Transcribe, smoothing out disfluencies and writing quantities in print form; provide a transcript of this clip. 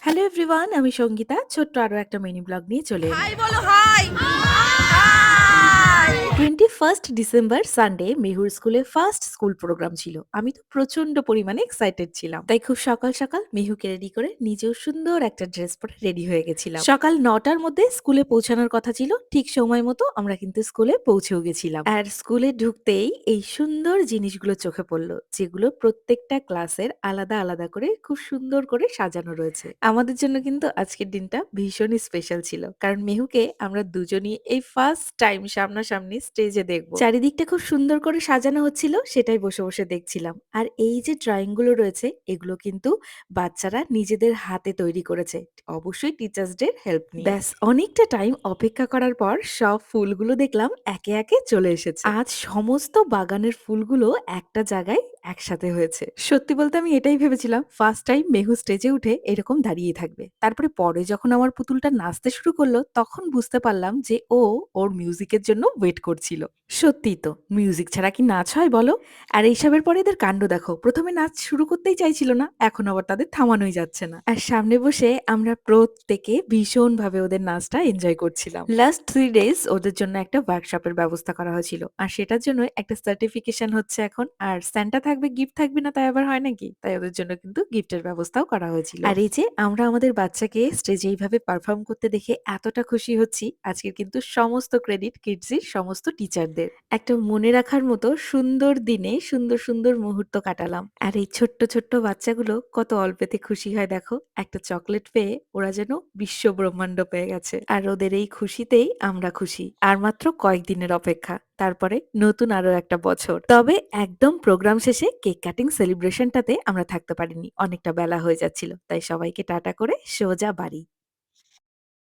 Hello everyone, আমি সঙ্গীতা। ছোট্ট আরো একটা মিনি ব্লগ নিয়ে চলে এলাম। হাই বলো hi hi 21st December Sunday মেহুর স্কুলে ফার্স্ট স্কুল প্রোগ্রাম ছিল। আমি তো প্রচন্ড পরিমাণে এক্সাইটেড ছিলাম, তাই খুব সকাল সকাল মেহুকে রেডি করে নিজেও সুন্দর একটা ড্রেস পরে রেডি হয়ে গেছিলাম। সকাল 9টার মধ্যে স্কুলে পৌঁছানোর কথা ছিল। ঠিক সময় মতো আমরা কিন্তু স্কুলে পৌঁছেও গেছিলাম। আর স্কুলে ঢুকতেই এই সুন্দর জিনিসগুলো চোখে পড়লো, যেগুলো প্রত্যেকটা ক্লাসের আলাদা আলাদা করে খুব সুন্দর করে সাজানো রয়েছে। আমাদের জন্য কিন্তু আজকের দিনটা ভীষণই স্পেশাল ছিল, কারণ মেহুকে আমরা দুজনই এই ফার্স্ট টাইম সামনাসামনি স্টেজে দেখব। চারিদিকটা খুব সুন্দর করে সাজানো হচ্ছিল, সেটাই বসে বসে দেখছিলাম। আর এই যে ড্রয়িং গুলো রয়েছে, এগুলো কিন্তু বাচ্চারা নিজেদের হাতে তৈরি করেছে, অবশ্যই টিচার্স ডে হেল্প নিয়ে। ব্যাস, অনেকটা টাইম অপেক্ষা করার পর সব ফুলগুলো দেখলাম একে একে চলে এসেছে। আজ সমস্ত বাগানের ফুলগুলো একটা জায়গায় একসাথে হয়েছে। সত্যি বলতে আমি এটাই ভেবেছিলাম ফার্স্ট টাইম মেহু স্টেজে উঠে এরকম দাঁড়িয়ে থাকবে। তারপরে পরে যখন আমার পুতুলটা নাচতে শুরু করলো, তখন বুঝতে পারলাম যে ও ওর মিউজিকের জন্য ওয়েট করছিল। সত্যিই তো, মিউজিক ছাড়া কি নাচ হয় বলো? আর এইসবের পরে এদের কাণ্ড দেখো, প্রথমে নাচ শুরু করতেই চাইছিল না, এখন আবার তাদের থামানোই যাচ্ছে না। আর সামনে বসে আমরা প্রত্যেকে ভীষণভাবে ওদের নাচটা এনজয় করছিলাম। লাস্ট 3 ডেজ ওদের জন্য একটা ওয়ার্কশপের ব্যবস্থা করা হয়েছিল, আর সেটার জন্য একটা সার্টিফিকেশন হচ্ছে এখন। আর স্যান্টা থাকবে, গিফট থাকবে না, তাই আবার হয় নাকি? তাই ওদের জন্য কিন্তু গিফটের ব্যবস্থাও করা হয়েছিল। আর এই যে আমরা আমাদের বাচ্চাকে স্টেজে এইভাবে পারফর্ম করতে দেখে এতটা খুশি হচ্ছি, আজকের কিন্তু সমস্ত ক্রেডিট কিডজির সমস্ত টিচারদের। একটা মনে রাখার মতো সুন্দর দিনে সুন্দর সুন্দর মুহূর্ত কাটালাম। আর এই ছোট্ট ছোট্ট বাচ্চাগুলো কত অল্পেতে খুশি হয় দেখো। একটা চকলেট পেয়ে ওরা যেন বিশ্ব ব্রহ্মাণ্ড পেয়ে গেছে। আর ওদের এই খুশিতেই আমরা খুশি। আর মাত্র কয়েকদিনের অপেক্ষা, তারপরে নতুন আরো একটা বছর। তবে একদম প্রোগ্রাম শেষে কেক কাটিং সেলিব্রেশনটাতে আমরা থাকতে পারিনি, অনেকটা বেলা হয়ে যাচ্ছিল, তাই সবাইকে টাটা করে সোজা বাড়ি।